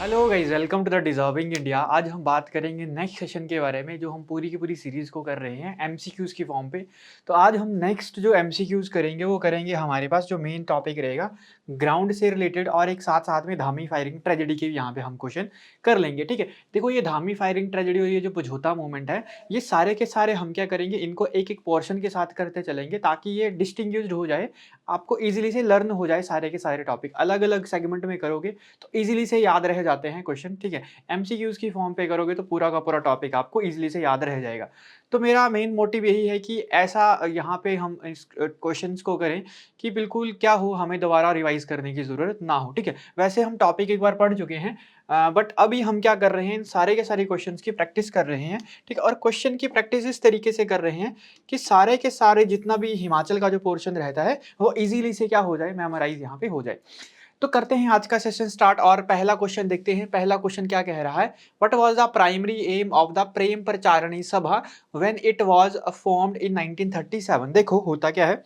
Hello guys, welcome to the deserving India. आज हम बात करेंगे नेक्स्ट सेशन के बारे में जो हम पूरी की पूरी सीरीज़ को कर रहे हैं एमसीक्यूज़ की फॉर्म पे। तो आज हम नेक्स्ट जो एमसीक्यूज़ करेंगे वो करेंगे, हमारे पास जो मेन टॉपिक रहेगा ग्राउंड से रिलेटेड, और एक साथ-साथ में धामी फायरिंग ट्रेजेडी के यहाँ पे हम क्वेश्चन कर लेंगे, ठीक है? देखो, ये धामी फायरिंग ट्रेजेडी और ये जो पझोता मूवमेंट है, ये सारे के सारे हम क्या करेंगे, इनको एक-एक पोर्शन के साथ करते चलेंगे ताकि ये डिस्टिंग्विश्ड हो जाए, आपको ईज़िली से लर्न हो जाए सारे के सारे टॉपिक। अलग-अलग सेगमेंट में करोगे तो ईज़िली से याद रह जाते हैं क्वेश्चन, ठीक है? एमसीक्यूज़ की फॉर्म पे करोगे तो पूरा का पूरा टॉपिक आपको ईज़िली से याद रह जाएगा। तो मेरा मेन मोटिव यही है कि ऐसा यहाँ पे हम इस क्वेश्चंस को करें कि बिल्कुल क्या हो, हमें दोबारा रिवाइज़ करने की ज़रूरत ना हो, ठीक है? वैसे हम टॉपिक एक बार पढ़ चुके हैं, बट अभी हम क्या कर रहे हैं, इन सारे के सारे क्वेश्चंस की प्रैक्टिस कर रहे हैं, ठीक है? और क्वेश्चन की प्रैक्टिस इस तरीके से कर रहे हैं कि सारे के सारे जितना भी हिमाचल का जो पोर्शन रहता है, वो ईज़िली से क्या हो जाए, मेमोराइज़ यहाँ पे हो जाए। तो करते हैं आज का सेशन स्टार्ट और पहला क्वेश्चन देखते हैं। पहला क्वेश्चन क्या कह रहा है, what was the primary aim of the Prem Pracharini Sabha when it was formed in 1937। देखो होता क्या है,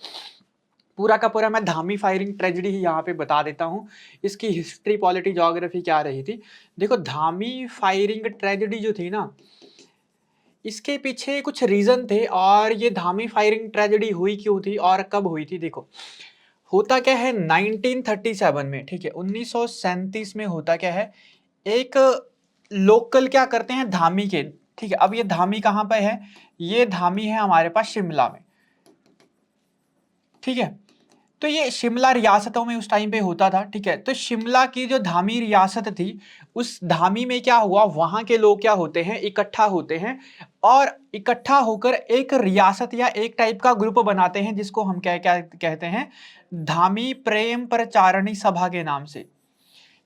पूरा का पूरा मैं धामी फायरिंग ट्रेजेडी ही यहाँ पे बता देता हूँ। इसकी हिस्ट्री, पॉलिटी, ज्योग्राफी क्या रही थी। देखो, धामी फायरिंग ट्रेजेडी जो थी ना, इसके पीछे कुछ रीजन थे, और ये धामी फायरिंग ट्रेजेडी हुई क्यों थी और कब हुई थी। देखो, होता क्या है 1937 में, ठीक है, 1937 में होता क्या है, एक लोकल क्या करते हैं, धामी के, ठीक है। अब ये धामी कहाँ पे है, ये धामी है हमारे पास शिमला में, ठीक है। तो ये शिमला रियासतों में उस टाइम पे होता था, ठीक है। तो शिमला की जो धामी रियासत थी, उस धामी में क्या हुआ, वहां के लोग क्या होते हैं, इकट्ठा होते हैं, और इकट्ठा होकर एक रियासत या एक टाइप का ग्रुप बनाते हैं, जिसको हम क्या क्या कहते हैं, धामी प्रेम प्रचारिणी सभा के नाम से,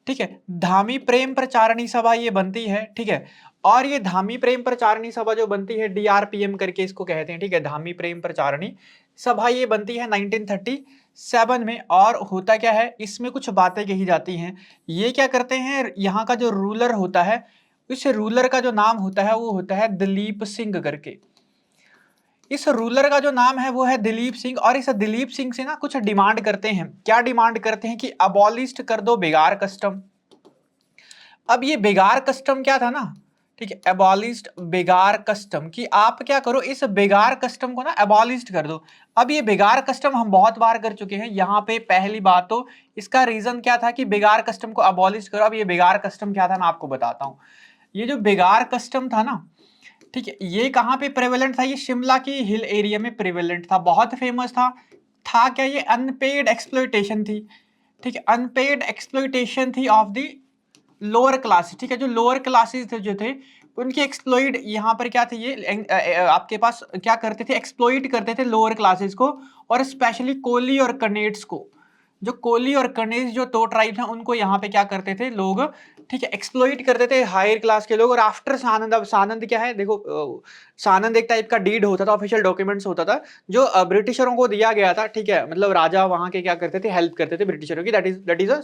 ठीक है। धामी प्रेम प्रचारिणी सभा ये बनती है, ठीक है। और ये धामी प्रेम प्रचारिणी सभा जो बनती है, डीआरपीएम करके इसको कहते हैं, ठीक है, धामी प्रेम प्रचारिणी सभा, ये बनती है 1937 में। और होता क्या है, इसमें कुछ बातें कही जाती हैं। ये क्या करते हैं, यहाँ का जो रूलर होता है, इस रूलर का जो नाम होता है वो होता है दिलीप सिंह करके। इस रूलर का जो नाम है वो है दिलीप सिंह, और इस दिलीप सिंह से ना कुछ डिमांड करते हैं। क्या डिमांड करते हैं कि अबॉलिस्ट कर दो बेगार कस्टम। अब ये बेगार कस्टम क्या था ना, ठीक है, एबॉलिस्ट बेगार कस्टम, कि आप क्या करो, इस बेगार कस्टम को ना एबॉलिस्ट कर दो। अब ये बेगार कस्टम हम बहुत बार कर चुके हैं यहाँ पे। पहली बात तो इसका रीजन क्या था कि बेगार कस्टम को एबॉलिस्ट करो। अब ये बेगार कस्टम क्या था मैं आपको बताता हूँ। ये जो बेगार कस्टम था ना, ठीक है, ये कहाँ पे प्रेवेलेंट था, ये शिमला की हिल एरिया में प्रेवेलेंट था, बहुत फेमस था क्या, ये अनपेड एक्सप्लॉयटेशन थी, ठीक है, अनपेड एक्सप्लॉयटेशन थी ऑफ द लोअर क्लासेस, ठीक है। जो लोअर क्लासेस थे जो थे, उनकी एक्सप्लॉइट यहाँ पर क्या थे, ये आपके पास क्या करते थे, एक्सप्लॉइट करते थे लोअर क्लासेस को, और स्पेशली कोली और कनेट्स को। जो कोली और कनेज जो दो ट्राइब हैं, उनको यहाँ पे क्या करते थे लोग, ठीक है, एक्सप्लॉइट करते थे हायर क्लास के लोग। और आफ्टर सानंद, अब सानंद क्या है, देखो, सानंद एक टाइप का डीड होता था, ऑफिशियल डॉक्यूमेंट्स होता था, जो ब्रिटिशरों को दिया गया था, ठीक है। मतलब राजा वहां के क्या करते थे, हेल्प करते थे ब्रिटिशरों की, दैट इज अ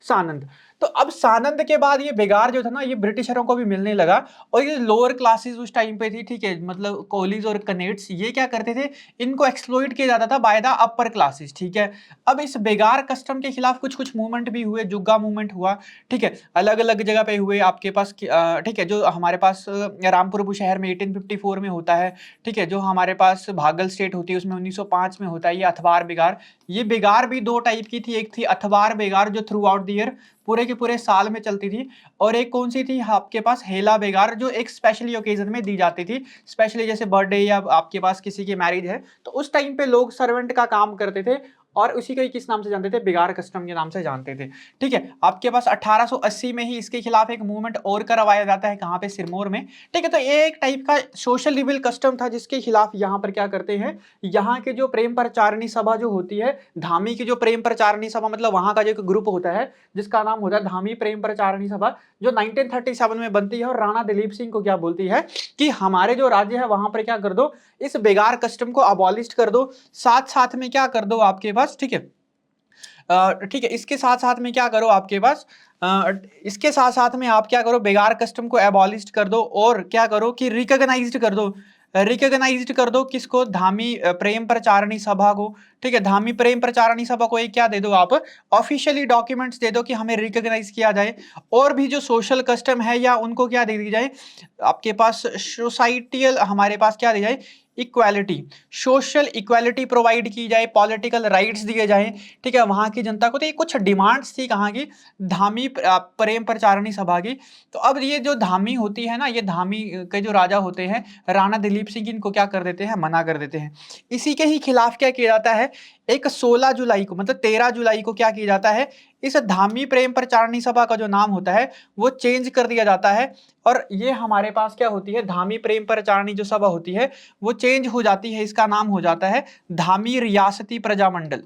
सानंद। तो अब सानंद के बाद ये बेगार जो था ना, ये ब्रिटिशरों को भी मिलने लगा, और ये लोअर क्लासेस उस टाइम पे थी, ठीक है, मतलब कोलीज और कनेट्स, ये क्या करते थे, इनको एक्सप्लॉइट किया जाता था बाय द अपर क्लासेस, ठीक है। अब इस बेगार कस्टम के खिलाफ कुछ कुछ मूवमेंट भी हुए, जुग्गा मूवमेंट हुआ, ठीक है, अलग अलग जगह पे हुए आपके पास, ठीक है। जो हमारे पास रामपुर बुशहर में 1854 में होता है, ठीक है। जो हमारे पास भागल स्टेट होती है उसमें 1905 में होता है ये अथवार बेगार। ये बेगार भी दो टाइप की थी, एक थी अथवार बेगार जो थ्रू आउट द ईयर पूरे के पूरे साल में चलती थी, और एक कौन सी थी आपके पास, हेला बेगार, जो एक स्पेशली ओकेजन में दी जाती थी, स्पेशली जैसे बर्थडे या आपके पास किसी की मैरिज है, तो उस टाइम पे लोग सर्वेंट का काम करते थे, और उसी को किस नाम से जानते थे, बेगार कस्टम के नाम से जानते थे, ठीक है। आपके पास 1880 में ही इसके खिलाफ एक मूवमेंट और करवाया जाता है, कहाँ पे, सिरमौर में, ठीक है। तो ये एक टाइप का सोशल रिबेल कस्टम था, जिसके खिलाफ यहाँ पर क्या करते हैं, यहाँ के जो प्रेम प्रचारिणी सभा जो होती है, धामी की जो प्रेम प्रचारिणी सभा, मतलब वहां का जो एक ग्रुप होता है जिसका नाम होता है धामी प्रेम प्रचारिणी सभा, जो 1937 में बनती है, और राणा दिलीप सिंह को क्या बोलती है कि हमारे जो राज्य है वहां पर क्या कर दो, इस बेगार कस्टम को अबॉलिश कर दो, साथ साथ में क्या कर दो आपके पास, ठीक है, ठीक है, इसके साथ साथ में क्या करो आपके पास, इसके साथ साथ में आप क्या करो, बेगार कस्टम को एबॉलिश कर दो, और क्या करो कि रिकॉग्नाइज्ड कर दो, रिकॉग्नाइज्ड कर दो किसको, धामी प्रेम प्रचारणी सभा को, ठीक है। धामी प्रेम प्रचारणी सभा को एक क्या दे दो आप, ऑफिशियली डॉक्यूमेंट्स दे दो कि हमें रिकॉग्नाइज किया जाए। और भी जो सोशल कस्टम है या उनको क्या दे दी जाए, आपके पास सोसाइटियल हमारे पास क्या दी जाए, इक्वालिटी, सोशल इक्वालिटी प्रोवाइड की जाए, पॉलिटिकल राइट्स दिए जाए, ठीक है, वहां की जनता को। तो ये कुछ डिमांड्स थी कहाँ की, धामी प्रेम प्रचारणी सभा की। तो अब ये जो धामी होती है ना, ये धामी के जो राजा होते हैं राणा दिलीप सिंह, इनको क्या कर देते हैं, मना कर देते हैं। इसी के ही खिलाफ क्या किया जाता है, एक 16 जुलाई को, मतलब 13 जुलाई को क्या किया जाता है, इस धामी प्रेम प्रचारणी सभा का जो नाम होता है वो चेंज कर दिया जाता है। और ये हमारे पास क्या होती है, धामी प्रेम प्रचारणी जो सभा होती है वो चेंज हो जाती है, इसका नाम हो जाता है धामी रियासती प्रजामंडल,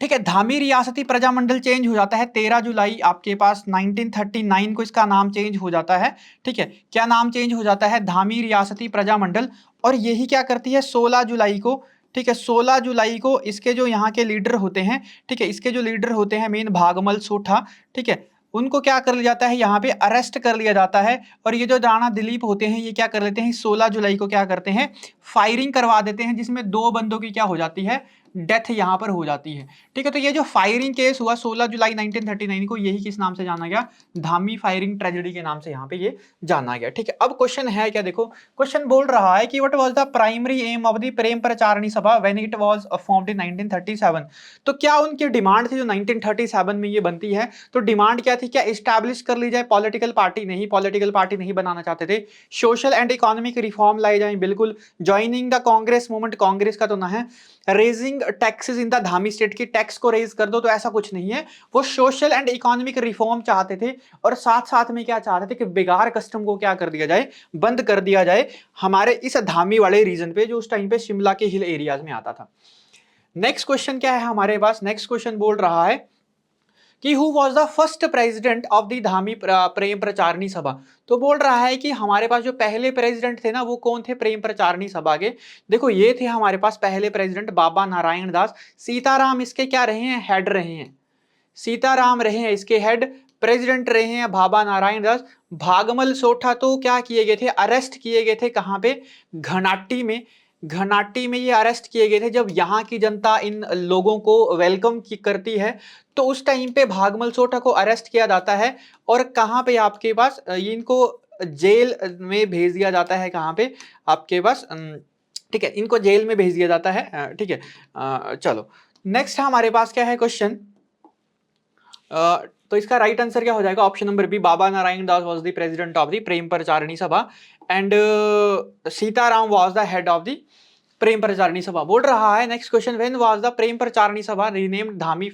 ठीक है। धामी रियासती प्रजामंडल चेंज हो जाता है 13 जुलाई आपके पास 1939 को, इसका नाम चेंज हो जाता है, ठीक है। क्या नाम चेंज हो जाता है, धामी रियासती प्रजामंडल। और यही क्या करती है 16 जुलाई को, ठीक है, 16 जुलाई को इसके जो यहाँ के लीडर होते हैं, ठीक है, इसके जो लीडर होते हैं मेन भागमल सोठा, ठीक है, उनको क्या कर लिया जाता है, यहाँ पे अरेस्ट कर लिया जाता है। और ये जो राणा दिलीप होते हैं ये क्या कर लेते हैं, 16 जुलाई को क्या करते हैं, फायरिंग करवा देते हैं, जिसमें 2 बंदों की क्या हो जाती है, डेथ यहां पर हो जाती है, ठीक है। तो ये जो फायरिंग केस हुआ 16 जुलाई 1939 को, यही किस नाम से जाना गया, धामी फायरिंग ट्रेजेडी के नाम से यहाँ पे ये जाना गया, ठीक है। अब क्वेश्चन है क्या, देखो क्वेश्चन बोल रहा है कि what was the primary aim of the Prem Pracharini Sabha when it was formed in 1937। तो क्या उनकी डिमांड थी जो 1937 में ये बनती है, तो डिमांड क्या थी, क्या एस्टैब्लिश कर ली जाए पॉलिटिकल पार्टी, नहीं पॉलिटिकल पार्टी नहीं बनाना चाहते थे। सोशल एंड इकोनॉमिक रिफॉर्म लाए जाए, बिल्कुल। Joining the Congress movement, Congress का तो ना है। Raising taxes in the Dhami state की टैक्स को रेज कर दो, तो ऐसा कुछ नहीं है। वो सोशल एंड इकोनॉमिक रिफॉर्म चाहते थे, और साथ साथ में क्या चाहते थे कि बेगार कस्टम को क्या कर दिया जाए, बंद कर दिया जाए, हमारे इस धामी वाले रीजन पे जो उस टाइम पे शिमला के हिल एरियाज में आता था। नेक्स्ट क्वेश्चन क्या है हमारे पास, नेक्स्ट क्वेश्चन बोल रहा है कि who was the first president of the Dhami Prem Pracharini Sabha. तो बोल रहा है कि हमारे पास जो पहले प्रेसिडेंट थे ना वो कौन थे प्रेम प्रचारणी सभा के, देखो ये थे हमारे पास पहले प्रेसिडेंट बाबा नारायण दास। सीताराम इसके क्या रहे हैं, हेड रहे हैं, सीताराम रहे हैं इसके हेड, प्रेसिडेंट रहे हैं बाबा नारायण दास। भागमल सोठा तो क्या किए गए थे, अरेस्ट किए गए थे, कहां पे, घनाटी में। घनाटी में ये अरेस्ट किए गए थे। जब यहाँ की जनता इन लोगों को वेलकम करती है तो उस टाइम पे भागमल सोठा को अरेस्ट किया जाता है, और कहाँ पे आपके पास इनको जेल में भेज दिया जाता है, कहाँ पे आपके पास, ठीक है, इनको जेल में भेज दिया जाता है, ठीक है। चलो नेक्स्ट हमारे पास क्या है क्वेश्चन, तो इसका राइट आंसर क्या हो जाएगा, option number B, Baba Narayan Das was the president of the Prem Pracharini Sabha and Sitaram was the head of the Prem Pracharini Sabha. बोल रहा है next question, when was the Prem Pracharini Sabha renamed Dhami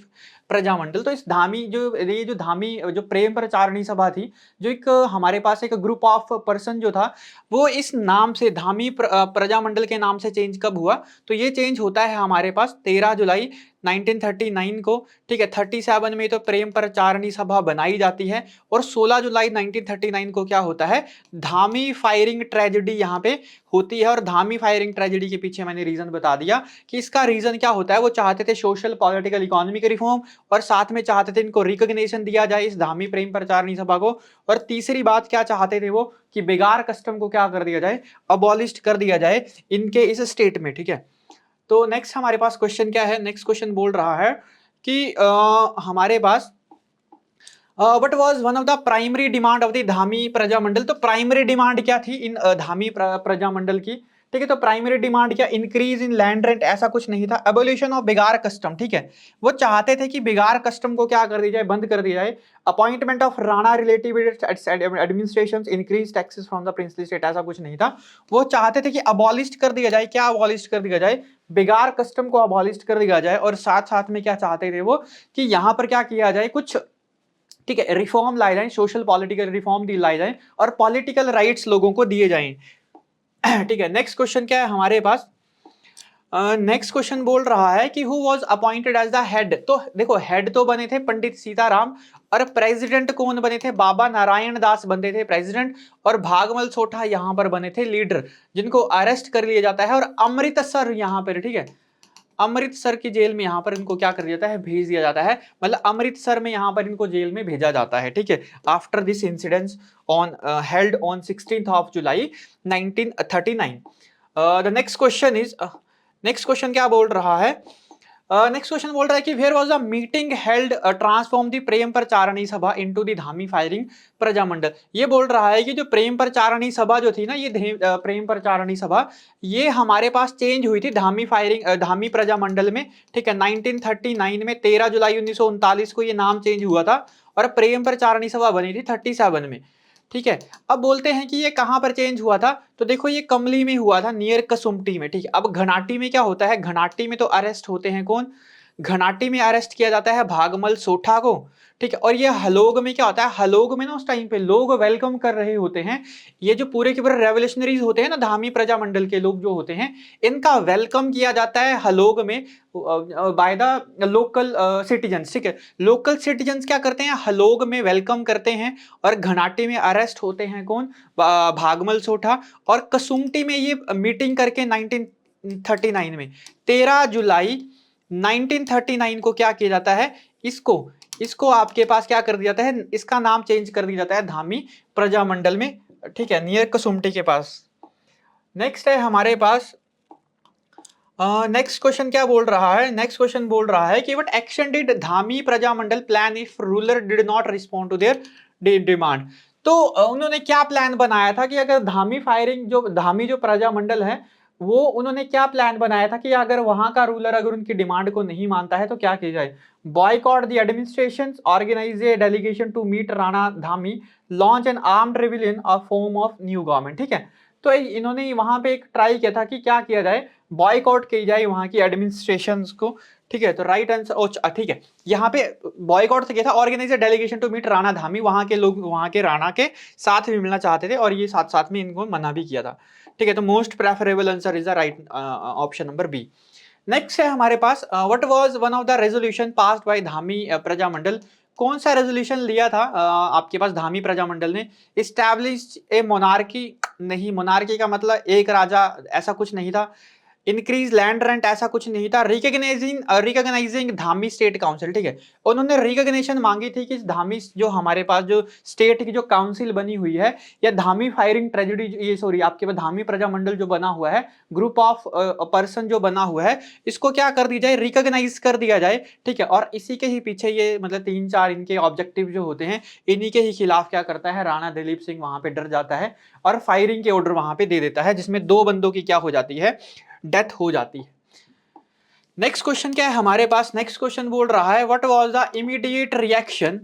Prajamandal. तो इस धामी जो ये जो धामी जो प्रेम प्रचारणी सभा थी, जो एक हमारे पास एक ग्रुप ऑफ पर्सन जो था वो इस नाम से धामी प्रजामंडल के नाम से चेंज कब हुआ, तो ये चेंज होता है हमारे पास 13 जुलाई 1939 को, ठीक है। 37 में तो प्रेम प्रचारणी सभा बनाई जाती है, और 16 जुलाई 1939 को क्या होता है, धामी फायरिंग ट्रेजेडी यहाँ पे होती है। और धामी फायरिंग ट्रेजेडी के पीछे मैंने रीजन बता दिया कि इसका रीजन क्या होता है, वो चाहते थे सोशल पॉलिटिकल इकोनॉमिक रिफॉर्म, और साथ में चाहते थे इनको रिकॉग्निशन दिया जाए इस धामी प्रेम प्रचारणी सभा को। और तीसरी बात क्या चाहते थे वो, कि बेगार कस्टम को क्या कर दिया जाए, अबॉलिश कर दिया जाए इनके इस स्टेट में, ठीक है। तो नेक्स्ट हमारे पास क्वेश्चन क्या है, नेक्स्ट क्वेश्चन बोल रहा है कि हमारे पास what was one of the primary demand of the Dhami Prajamandal. तो प्राइमरी डिमांड क्या थी इन धामी प्रजामंडल की, ठीक है। तो प्राइमरी डिमांड क्या, इंक्रीज इन लैंड रेंट, ऐसा कुछ नहीं था। एबोल्यूशन ऑफ बेगार कस्टम, ठीक है, वो चाहते थे कि बेगार कस्टम को क्या कर दिया जाए, बंद कर दिया जाए। Appointment of Rana relative administration, increase taxes from the princely state, ऐसा कुछ नहीं था। वो चाहते थे कि अबॉलिश कर दिया जाए, क्या अबॉलिश कर दिया जाए, बेगार कस्टम को अबॉलिश कर दिया जाए। और साथ साथ में क्या चाहते थे वो, कि यहाँ पर क्या किया जाए, कुछ, ठीक है, रिफॉर्म लाए जाए, सोशल पॉलिटिकल रिफॉर्म लाए जाए, और पॉलिटिकल राइट्स लोगों को दिए जाएं, ठीक है। नेक्स्ट क्वेश्चन क्या है हमारे पास, नेक्स्ट क्वेश्चन बोल रहा है कि who was appointed as the head. तो देखो हेड तो बने थे पंडित सीताराम, और प्रेसिडेंट कौन बने थे, बाबा नारायण दास बनते थे प्रेसिडेंट, और भागमल सोठा यहां पर बने थे लीडर, जिनको अरेस्ट कर लिया जाता है। और अमृतसर यहां पर, ठीक है, अमृतसर की जेल में यहाँ पर इनको क्या कर दिया जाता है, भेज दिया जाता है, मतलब अमृतसर में यहाँ पर इनको जेल में भेजा जाता है, ठीक है, after this incidence on held on 16th of July 1939। The next question क्या बोल रहा है, नेक्स्ट क्वेश्चन बोल रहा है कि where was the meeting held transform the Prem Pracharini Sabha into the Dhami firing Prajamandal. ये बोल रहा है कि जो प्रेम प्रचारणी सभा जो थी ना, ये प्रेम प्रचारणी सभा ये हमारे पास चेंज हुई थी धामी प्रजामंडल में, ठीक है, 1939 में 13 जुलाई 1939 को ये नाम चेंज हुआ था और प्रेम प्रचारणी सभा बनी थी 37 में, ठीक है। अब बोलते हैं कि ये कहां पर चेंज हुआ था, तो देखो ये कमली में हुआ था, नियर कसुमटी में, ठीक है। अब घनाटी में क्या होता है, घनाटी में तो अरेस्ट होते हैं कौन, घनाटी में अरेस्ट किया जाता है भागमल सोठा को, ठीक है। और ये हलोग में क्या होता है, हलोग में ना उस टाइम पे लोग वेलकम कर रहे होते हैं, ये जो पूरे के पूरे रेवोल्यूशनरीज होते हैं ना, धामी प्रजामंडल के लोग जो होते हैं, इनका वेलकम किया जाता है हलोग में बाय द लोकल सिटीजन्स, ठीक है। लोकल सिटीजन्स क्या करते हैं, हलोग में वेलकम करते हैं और घनाटी में अरेस्ट होते हैं कौन, भागमल सोठा। और कसुमटी में ये मीटिंग करके 1939 में 13 जुलाई 1939 को क्या किया जाता है, इसको आपके पास क्या कर दिया जाता है, इसका नाम चेंज कर दिया जाता है धामी प्रजामंडल में, ठीक है, नियर कसुमटी के पास। नेक्स्ट है हमारे पास नेक्स्ट क्वेश्चन क्या बोल रहा है, नेक्स्ट क्वेश्चन बोल रहा है कि what action did Dhami Prajamandal plan if ruler did not respond to their demand. तो उन्होंने क्या प्लान बनाया था कि अगर धामी जो प्रजामंडल है वो उन्होंने क्या प्लान बनाया था कि अगर वहां का रूलर अगर उनकी डिमांड को नहीं मानता है तो क्या किया जाए, boycott the administration, organise a delegation to meet Rana Dhami, launch an armed rebellion a form of new government, ठीक है। तो इन्होंने वहां पे एक ट्राई किया था कि क्या किया जाए, बॉयकॉट की जाए वहां की एडमिनिस्ट्रेशन को, ठीक है। तो राइट आंसर, ठीक है, यहाँ पे बॉयकॉट से किया था, organise delegation to meet Rana Dhami, वहां के लोग वहां के राणा के साथ भी मिलना चाहते थे और ये साथ साथ में इनको मना भी किया था, ठीक है। तो most preferable answer is the right option number B. Next है हमारे पास what was one of the resolution passed by Dhami Prajamandal. कौन सा रेजोल्यूशन लिया था आपके पास धामी प्रजामंडल ने, इस्टेब्लिश ए मोनार्की, नहीं, मोनार्की का मतलब एक राजा, ऐसा कुछ नहीं था। इंक्रीज लैंड रेंट, ऐसा कुछ नहीं था। रिकॉग्नाइजिंग धामी स्टेट काउंसिल, ठीक है, उन्होंने रिकॉग्निशन मांगी थी कि धामी जो हमारे पास जो स्टेट की जो काउंसिल बनी हुई है या धामी फायरिंग ट्रेजेडी, ये सॉरी आपके पास धामी प्रजामंडल जो बना हुआ है, ग्रुप ऑफ पर्सन जो बना हुआ है, इसको क्या कर दिया जाए, रिकॉग्नाइज कर दिया जाए, ठीक है। और इसी के ही पीछे ये मतलब 3-4 इनके ऑब्जेक्टिव जो होते हैं, इन्हीं के ही खिलाफ क्या करता है राणा दिलीप सिंह वहां पे डर जाता है और फायरिंग के ऑर्डर वहां पे दे देता है, जिसमें 2 बंदों की क्या हो जाती है, डेथ हो जाती है। नेक्स्ट क्वेश्चन क्या है हमारे पास, नेक्स्ट क्वेश्चन बोल रहा है what was the immediate reaction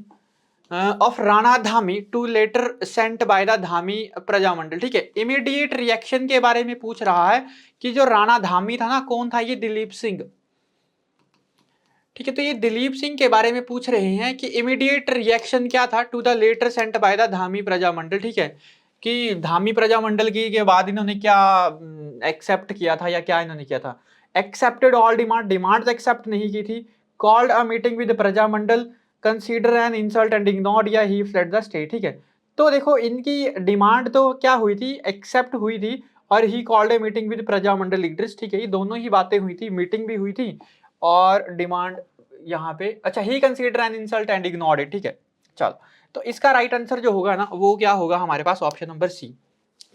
of Rana Dhami to letter sent by the Dhami Prajamandal, ठीक है। इमीडिएट रिएक्शन के बारे में पूछ रहा है कि जो राणा धामी था ना, कौन था, ये दिलीप सिंह, ठीक है। तो ये दिलीप सिंह के बारे में पूछ रहे हैं कि इमीडिएट रिएक्शन क्या था to the letter sent by the Dhami Prajamandal, ठीक है, कि धामी प्रजामंडल की के बाद इन्होंने क्या एक्सेप्ट किया था या क्या इन्होंने किया था, एक्सेप्टेड ऑल डिमांड्स एक्सेप्ट नहीं की थी, called a meeting with Prajamandal, consider an insult and ignored या ही फ्लड द स्टेट, ठीक है। तो देखो इनकी डिमांड तो क्या हुई थी, एक्सेप्ट हुई थी, और he called a meeting with Prajamandal leaders, ठीक है, ये दोनों ही बातें हुई थी, मीटिंग भी हुई थी और डिमांड यहाँ पे, अच्छा, he consider an insult and ignored it, ठीक है। चलो, तो इसका राइट आंसर जो होगा ना वो क्या होगा हमारे पास, ऑप्शन नंबर सी,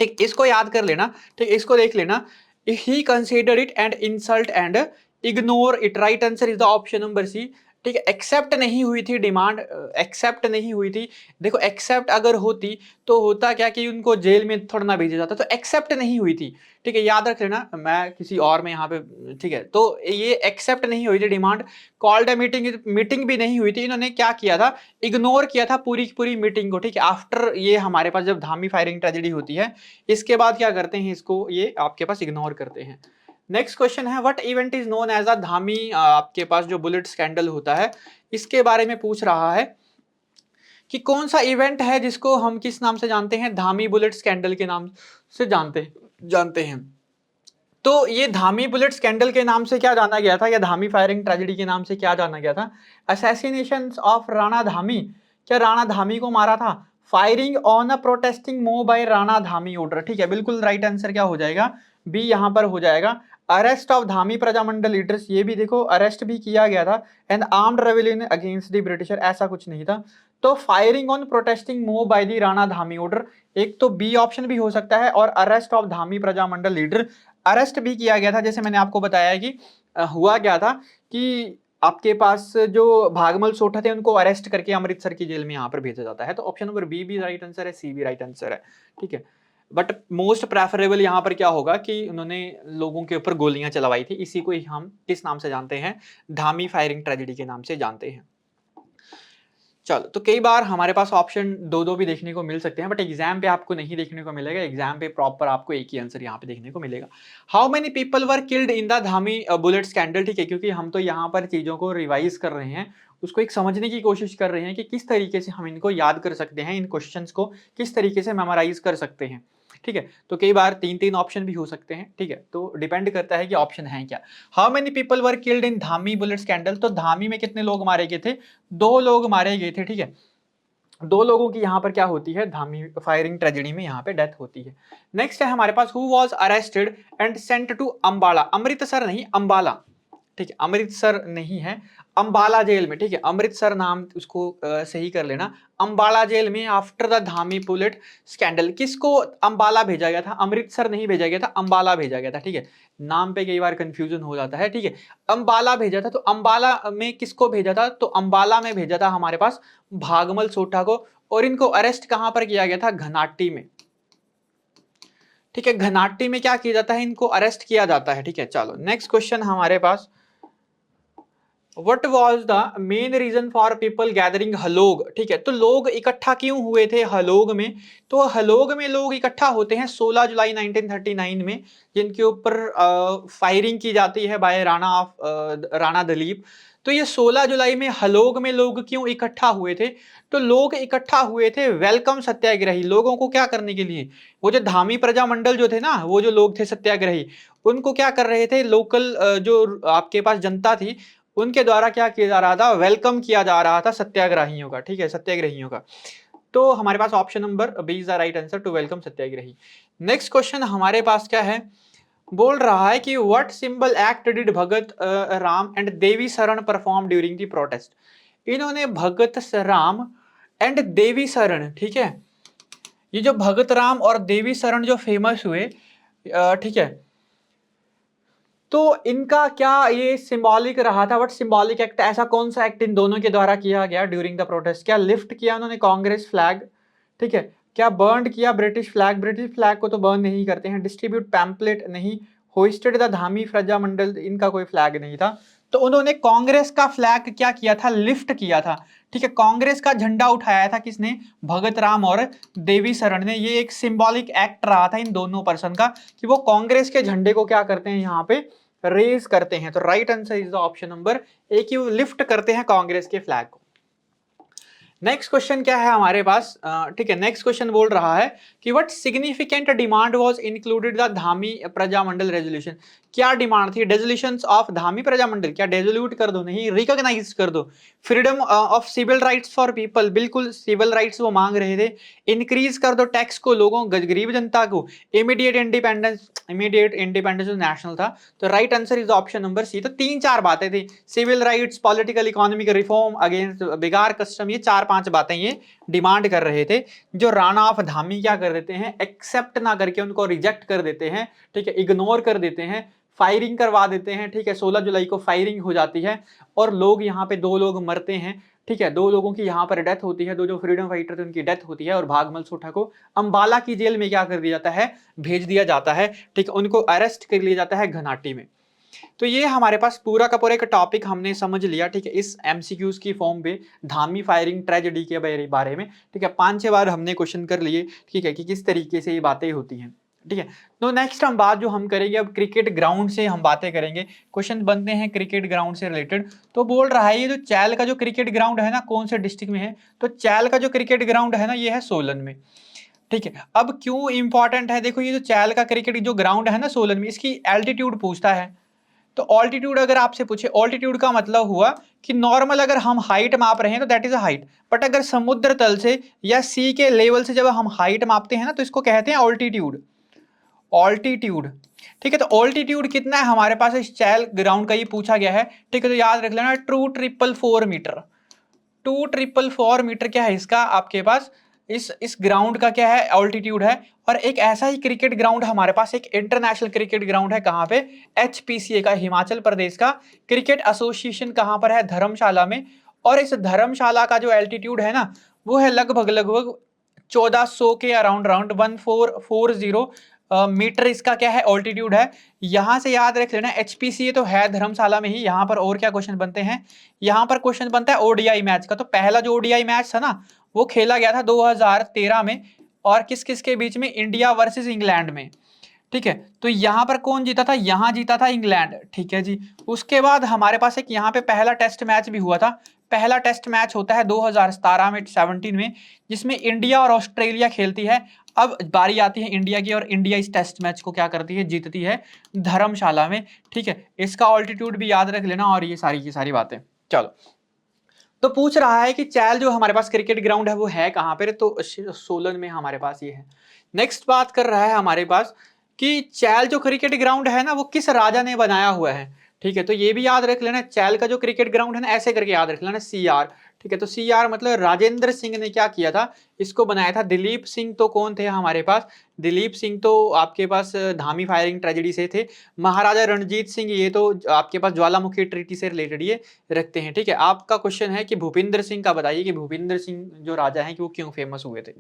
ठीक, इसको याद कर लेना, ठीक, इसको देख लेना, he consider it and insult and ignore it, right answer is the option number C, ठीक है। एक्सेप्ट नहीं हुई थी डिमांड, एक्सेप्ट नहीं हुई थी, देखो एक्सेप्ट अगर होती तो होता क्या कि उनको जेल में थोड़ा ना भेजा जाता, तो एक्सेप्ट नहीं हुई थी, ठीक है, याद रख लेना, मैं किसी और में यहाँ पे, ठीक है। तो ये एक्सेप्ट नहीं हुई थी डिमांड, कॉल्ड अ मीटिंग भी नहीं हुई थी, इन्होंने क्या किया था, इग्नोर किया था पूरी पूरी मीटिंग को, ठीक है। आफ्टर ये हमारे पास जब धामी फायरिंग ट्रेजेडी होती है, इसके बाद क्या करते हैं, इसको ये आपके पास इग्नोर करते हैं। नेक्स्ट क्वेश्चन है what event is known as a Dhami, आपके पास जो बुलेट स्कैंडल होता है इसके बारे में पूछ रहा है कि कौन सा इवेंट है जिसको हम किस नाम से जानते हैं, धामी बुलेट स्कैंडल के नाम से जानते हैं। तो ये धामी बुलेट स्कैंडल के नाम से क्या जाना गया था या धामी फायरिंग ट्रेजेडी के नाम से क्या जाना गया था, असैसिनेशन ऑफ राणा धामी, क्या राणा धामी को मारा था, firing on a protesting move bye Rana Dhami order, ठीक है, बिल्कुल राइट आंसर क्या हो जाएगा, बी यहां पर हो जाएगा, arrest of Dhami Prajamandal leaders, ये भी देखो अरेस्ट भी किया गया था। And armed rebellion against the britisher, ऐसा कुछ नहीं था। तो firing on protesting move by the Rana Dhami order, एक तो बी ऑप्शन भी हो सकता है, और arrest of Dhami Prajamandal leader, arrest भी किया गया था। जैसे मैंने आपको बताया कि हुआ क्या था कि आपके पास जो भागमल सोठा थे उनको अरेस्ट करके अमृतसर की जेल में यहाँ पर भेजा जाता है। तो ऑप्शन नंबर बी भी राइट आंसर है, सी भी राइट आंसर है, ठीक है। बट मोस्ट प्रेफरेबल यहाँ पर क्या होगा कि उन्होंने लोगों के ऊपर गोलियां चलवाई थी, इसी को ही हम किस नाम से जानते हैं, धामी फायरिंग ट्रेजेडी के नाम से जानते हैं। चलो, तो कई बार हमारे पास ऑप्शन दो दो भी देखने को मिल सकते हैं, बट एग्जाम पे आपको नहीं देखने को मिलेगा। एग्जाम पे प्रॉपर आपको एक ही आंसर यहाँ पे देखने को मिलेगा। How many people were killed in the Dhami bullet scandal, ठीक है, क्योंकि हम तो यहाँ पर चीजों को रिवाइज कर रहे हैं, उसको एक समझने की कोशिश कर रहे हैं कि किस तरीके से हम इनको याद कर सकते हैं, इन क्वेश्चंस को किस तरीके से मेमोराइज कर सकते हैं, ठीक है। तो कई बार तीन तीन ऑप्शन भी हो सकते हैं, ठीक है, तो डिपेंड करता है कि ऑप्शन है क्या। How many people were killed in Dhami bullet scandal, तो धामी में कितने लोग मारे गए थे, 2 लोग मारे गए थे, ठीक है। 2 लोगों की यहाँ पर क्या होती है, धामी फायरिंग ट्रेजेडी में यहाँ पे डेथ होती है। नेक्स्ट है हमारे पास, who was arrested and sent to Ambala, Amritsar नहीं अंबाला, ठीक है, अमृतसर नहीं है, अंबाला जेल में, ठीक है, अमृतसर नाम उसको सही कर लेना, अंबाला जेल में after the Dhami bullet scandal. किसको अंबाला भेजा गया था, अमृतसर नहीं भेजा गया था, अंबाला भेजा गया था, ठीक है, नाम पे कई बार कंफ्यूजन हो जाता है, ठीक है। अंबाला भेजा था, तो अंबाला में किसको भेजा था, तो अंबाला में भेजा था हमारे पास भागमल सोठा को, और इनको अरेस्ट कहां पर किया गया था, घनाटी में, ठीक है, घनाटी में क्या किया जाता है, इनको अरेस्ट किया जाता है, ठीक है। चलो नेक्स्ट क्वेश्चन हमारे पास, What was the main reason for people gathering Halog, ठीक है, तो लोग इकट्ठा क्यों हुए थे हलोग में, तो हलोग में लोग इकट्ठा होते हैं 16 जुलाई 1939 में, जिनके ऊपर फायरिंग की जाती है बाय राणा दलीप। तो ये 16 जुलाई में हलोग में लोग क्यों इकट्ठा हुए थे, तो लोग इकट्ठा हुए थे वेलकम सत्याग्रही, लोगों को क्या करने के लिए, वो जो धामी प्रजामंडल जो थे ना, वो जो लोग थे सत्याग्रही, उनको क्या कर रहे थे, लोकल जो आपके पास जनता थी उनके द्वारा क्या किया जा रहा था, वेलकम किया जा रहा था सत्याग्रहियों का, ठीक है, सत्याग्रहियों का। तो हमारे पास option number B is the right answer, to welcome satyagrahi. Next question हमारे पास क्या है, बोल रहा है कि what symbol act did Bhagat Ram and Devi Sharan perform during the protest, इन्होंने भगत राम एंड देवी शरण, ठीक है, ये जो भगत राम और देवी शरण जो फेमस हुए, ठीक है, तो इनका क्या ये सिंबॉलिक रहा था, व्हाट सिंबॉलिक एक्ट, ऐसा कौन सा एक्ट इन दोनों के द्वारा किया गया ड्यूरिंग द प्रोटेस्ट, क्या लिफ्ट किया उन्होंने कांग्रेस फ्लैग, ठीक है, क्या बर्न किया ब्रिटिश फ्लैग, ब्रिटिश फ्लैग को तो बर्न नहीं करते हैं, डिस्ट्रीब्यूट पैम्पलेट नहीं, होइस्टेड द धामी प्रजामंडल, इनका कोई फ्लैग नहीं था। तो उन्होंने कांग्रेस का फ्लैग क्या किया था, लिफ्ट किया था, ठीक है, कांग्रेस का झंडा उठाया था किसने, भगत राम और देवी शरण ने। ये एक सिंबॉलिक एक्ट रहा था इन दोनों पर्सन का कि वो कांग्रेस के झंडे को क्या करते हैं, यहाँ पे रेज करते हैं। तो right answer is the option number A की लिफ्ट करते हैं कांग्रेस के फ्लैग को। नेक्स्ट क्वेश्चन क्या है हमारे पास, ठीक है, नेक्स्ट क्वेश्चन बोल रहा है कि what significant demand was included the Dhami Prajamandal resolution, क्या डिमांड थी रेजोल्यूशंस ऑफ धामी प्रजामंडल, क्या डेजोल्यूट कर दो, नहीं रिकॉग्नाइज कर दो, freedom of civil rights for people, बिल्कुल सिविल राइट्स वो मांग रहे थे, इंक्रीज कर दो टैक्स को लोगों गरीब जनता को, इमीडिएट इंडिपेंडेंस नेशनल था। तो right answer is option number C. तो 3-4 बातें थी, civil rights, political economic reform, against begar custom, ये 4-5 बातें ये डिमांड कर रहे थे, जो राणा ऑफ धामी क्या कर देते हैं, एक्सेप्ट ना करके उनको रिजेक्ट कर देते हैं, ठीक है, इग्नोर कर देते हैं, फायरिंग करवा देते हैं, ठीक है, 16 जुलाई को फायरिंग हो जाती है और लोग यहाँ पे 2 लोग मरते हैं, ठीक है, 2 लोगों की यहाँ पर डेथ होती है, 2 जो फ्रीडम फाइटर थे उनकी डेथ होती है, और भागमल सोठा को अंबाला की जेल में क्या कर दिया जाता है, भेज दिया जाता है, ठीक है, उनको अरेस्ट कर लिया जाता है घनाटी में। तो ये हमारे पास पूरा का पूरा एक टॉपिक हमने समझ लिया, ठीक है, इस एमसीक्यूज की फॉर्म पे धामी फायरिंग ट्रेजेडी के बारे में, ठीक है, 5-6 बार हमने क्वेश्चन कर लिए, ठीक है, कि किस तरीके से ये बातें होती हैं, ठीक है। तो नेक्स्ट हम बात जो हम करेंगे अब क्रिकेट ग्राउंड से हम बातें करेंगे, क्वेश्चन बनते हैं क्रिकेट ग्राउंड से रिलेटेड। तो बोल रहा है ये जो चैल का जो क्रिकेट ग्राउंड है ना, कौन से डिस्ट्रिक्ट में है, तो चैल का जो क्रिकेट ग्राउंड है ना, ये है सोलन में, ठीक है। अब क्यों इंपॉर्टेंट है, देखो ये जो चैल का क्रिकेट जो ग्राउंड है ना सोलन में, इसकी एल्टीट्यूड पूछता है। तो ऑल्टीट्यूड अगर आपसे पूछे, ऑल्टीट्यूड का मतलब हुआ कि नॉर्मल अगर हम हाइट माप रहे हैं तो that is a height, but अगर समुद्र तल से या सी के लेवल से जब हम हाइट मापते हैं ना तो इसको कहते हैं ऑल्टीट्यूड। ऑल्टीट्यूड, ठीक है। तो ऑल्टीट्यूड कितना है हमारे पास, इस चैल ग्राउंड का ये पूछा गया है, ठीक है। तो याद रख लेना 2,444 मीटर, 2,444 मीटर क्या है इसका आपके पास, इस ग्राउंड का क्या है, ऑल्टीट्यूड है। और एक ऐसा ही क्रिकेट ग्राउंड हमारे पास, एक इंटरनेशनल क्रिकेट ग्राउंड है, कहां पे, एचपीसीए का, हिमाचल प्रदेश का क्रिकेट एसोसिएशन कहां पर है, धर्मशाला में। और इस धर्मशाला का जो एल्टीट्यूड है ना, वो है लगभग लगभग 1400 के अराउंड, 1440 मीटर इसका क्या है, ऑल्टीट्यूड है। यहां से याद रख लेना एचपीसीए तो है धर्मशाला में ही। यहां पर और क्या क्वेश्चन बनते हैं, यहां पर क्वेश्चन बनता है ओडीआई मैच का। तो पहला जो ओडीआई मैच था ना, वो खेला गया था 2013 में, और किस किस के बीच में, इंडिया वर्सेस इंग्लैंड में, ठीक है। तो यहां पर कौन जीता था, यहां जीता था इंग्लैंड, ठीक है जी। उसके बाद हमारे पास एक यहां पे पहला टेस्ट मैच भी हुआ था। पहला टेस्ट मैच होता है 2017 में, 17 में, जिसमें इंडिया और ऑस्ट्रेलिया खेलती है। अब बारी आती है इंडिया की, और इंडिया इस टेस्ट मैच को क्या करती है, जीतती है धर्मशाला में, ठीक है। इसका ऑल्टीट्यूड भी याद रख लेना, और ये सारी की सारी बातें। चलो, तो पूछ रहा है कि चैल जो हमारे पास क्रिकेट ग्राउंड है वो है कहां पर, तो सोलन में हमारे पास ये है। नेक्स्ट बात कर रहा है हमारे पास कि चैल जो क्रिकेट ग्राउंड है ना, वो किस राजा ने बनाया हुआ है, ठीक है। तो ये भी याद रख लेना, चैल का जो क्रिकेट ग्राउंड है ना, ऐसे करके याद रख लेना, CR, ठीक है। तो CR मतलब राजेंद्र सिंह ने क्या किया था, इसको बनाया था। दिलीप सिंह तो कौन थे हमारे पास, दिलीप सिंह तो आपके पास धामी फायरिंग ट्रेजेडी से थे। महाराजा रणजीत सिंह ये तो आपके पास ज्वालामुखी ट्रीटी से रिलेटेड ये रखते हैं, ठीक है। आपका क्वेश्चन है कि भूपिंदर सिंह का बताइए कि भूपिंदर सिंह जो राजा हैं कि वो क्यों फेमस हुए थे।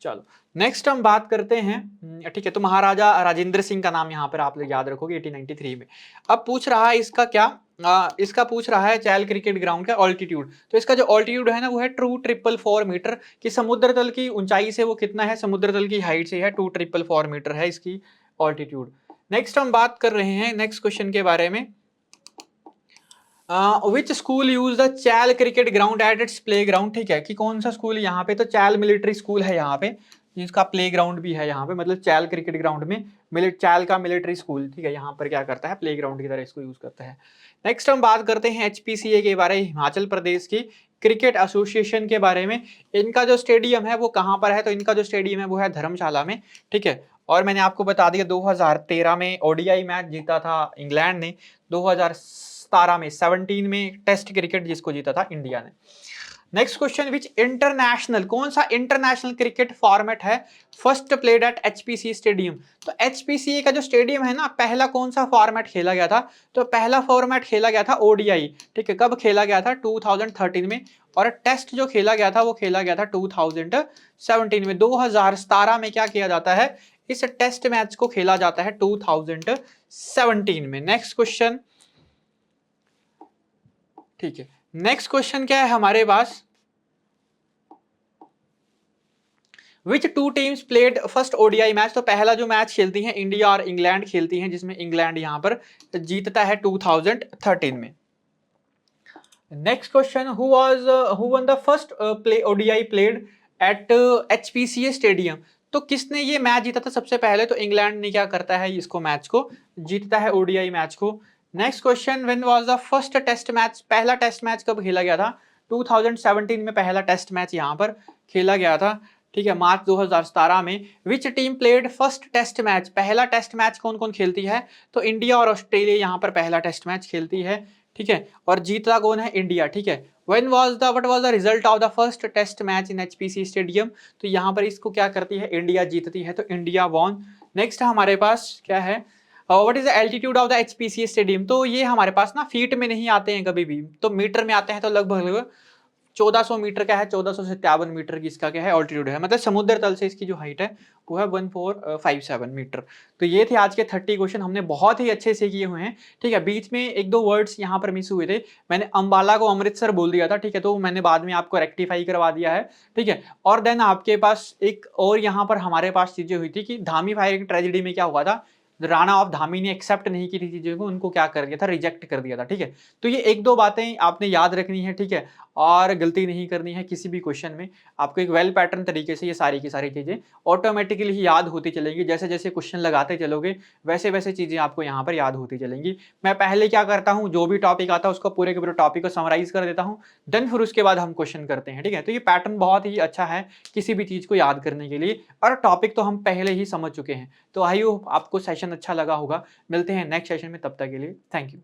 चलो, नेक्स्ट हम बात करते हैं, ठीक है। तो महाराजा राजेंद्र सिंह का नाम यहाँ पर आप लोग याद रखोगे 1893 में। अब पूछ रहा है इसका क्या, इसका पूछ रहा है चैल क्रिकेट ग्राउंड का ऑल्टीट्यूड। तो इसका जो ऑल्टीट्यूड है ना, वो है 2,444 मीटर। कि समुद्र तल की ऊंचाई से वो कितना है, समुद्र तल की हाइट से है 2,444 मीटर है इसकी ऑल्टीट्यूड। नेक्स्ट हम बात कर रहे हैं नेक्स्ट क्वेश्चन के बारे में, which school use the Chail cricket ground at its play ground, ठीक है। कि कौन सा स्कूल यहाँ पे, तो चैल मिलिट्री स्कूल है यहाँ पे, जिसका प्ले ग्राउंड भी है यहाँ पे, मतलब चैल क्रिकेट ग्राउंड में चैल का मिलिट्री स्कूल, ठीक है, यहाँ पर क्या करता है, प्ले ग्राउंड की तरह इसको यूज करता है। नेक्स्ट हम बात करते हैं एचपीसीए के बारे में, हिमाचल प्रदेश की क्रिकेट एसोसिएशन के बारे में। इनका जो स्टेडियम है वो कहाँ पर है, तो इनका जो स्टेडियम है वो है धर्मशाला में, ठीक है। और मैंने आपको बता दिया 2013 में ओडीआई मैच जीता था इंग्लैंड ने, 2017 में 17 में टेस्ट क्रिकेट जिसको जीता था इंडिया ने। नेक्स्ट क्वेश्चन, विच इंटरनेशनल, कौन सा इंटरनेशनल क्रिकेट फॉर्मेट है first played at HPC stadium. तो एचपीसीए का जो स्टेडियम है ना, पहला कौन सा फॉर्मेट खेला गया था, तो पहला फॉर्मेट खेला गया था ओडीआई, ठीक है। कब खेला गया था, 2013 में। और टेस्ट जो खेला गया था वो खेला गया था 2017 में। 2017 में क्या किया जाता है, इस टेस्ट मैच को खेला जाता है 2017 में। नेक्स्ट क्वेश्चन, ठीक है। नेक्स्ट क्वेश्चन क्या है हमारे पास, which two teams played first ODI match. तो पहला जो मैच खेलती हैं इंडिया और इंग्लैंड खेलती हैं, जिसमें इंग्लैंड यहां पर जीतता है 2013 में। Next question, who one the first play ODI played at HPCA stadium. तो किसने ये मैच जीता था सबसे पहले, तो इंग्लैंड ने क्या करता है, इसको मैच को जीतता है, ओडीआई मैच को। Next question, when was the first test match, पहला टेस्ट मैच कब खेला गया था, 2017 में पहला टेस्ट मैच यहां पर खेला गया था, ठीक है, मार्च 2017 में। Which team played first test match, पहला टेस्ट मैच कौन कौन खेलती है, तो इंडिया और ऑस्ट्रेलिया यहां पर पहला टेस्ट मैच खेलती है, ठीक है। और जीता कौन है, इंडिया, ठीक है। What was the result of the first test match in HPC stadium. तो यहां पर इसको क्या करती है, इंडिया जीतती है, तो इंडिया वॉन। नेक्स्ट हमारे पास क्या है, what is the altitude of the HPC stadium. तो ये हमारे पास ना फीट में नहीं आते हैं कभी भी, तो मीटर में आते हैं। तो लगभग 1400 मीटर का है, 1457 मीटर की इसका क्या है, ऑल्टीट्यूड है। मतलब समुद्र तल से इसकी जो हाइट है वो है 1457 मीटर। तो ये थे आज के 30 क्वेश्चन, हमने बहुत ही अच्छे से किए हुए हैं, ठीक है। बीच में एक दो वर्ड्स यहाँ पर मिस हुए थे, मैंने अंबाला को अमृतसर बोल दिया था, ठीक है, तो मैंने बाद में आपको रेक्टिफाई करवा दिया है, ठीक है। और देन आपके पास एक और यहाँ पर हमारे पास चीजें हुई थी कि धामी फायरिंग ट्रेजेडी में क्या हुआ था, राणा ऑफ धामी ने एक्सेप्ट नहीं की थी चीज़ों को, उनको क्या कर दिया था, रिजेक्ट कर दिया था, ठीक है। तो ये 1-2 बातें आपने याद रखनी है, ठीक है, और गलती नहीं करनी है किसी भी क्वेश्चन में। आपको एक वेल पैटर्न तरीके से ये सारी की सारी चीज़ें ऑटोमेटिकली ही याद होती चलेंगी। जैसे-जैसे क्वेश्चन लगाते चलोगे, वैसे-वैसे चीज़ें आपको यहाँ पर याद होती चलेंगी। मैं पहले क्या करता हूँ, जो भी टॉपिक आता है उसको पूरे के पूरे टॉपिक को समराइज़ कर देता हूँ, देन फिर उसके बाद हम क्वेश्चन करते हैं, ठीक है। तो ये पैटर्न बहुत ही अच्छा है किसी भी चीज़ को याद करने के लिए, और टॉपिक तो हम पहले ही समझ चुके हैं। तो आई होप आपको सेशन अच्छा लगा होगा। मिलते हैं नेक्स्ट सेशन में, तब तक के लिए थैंक यू।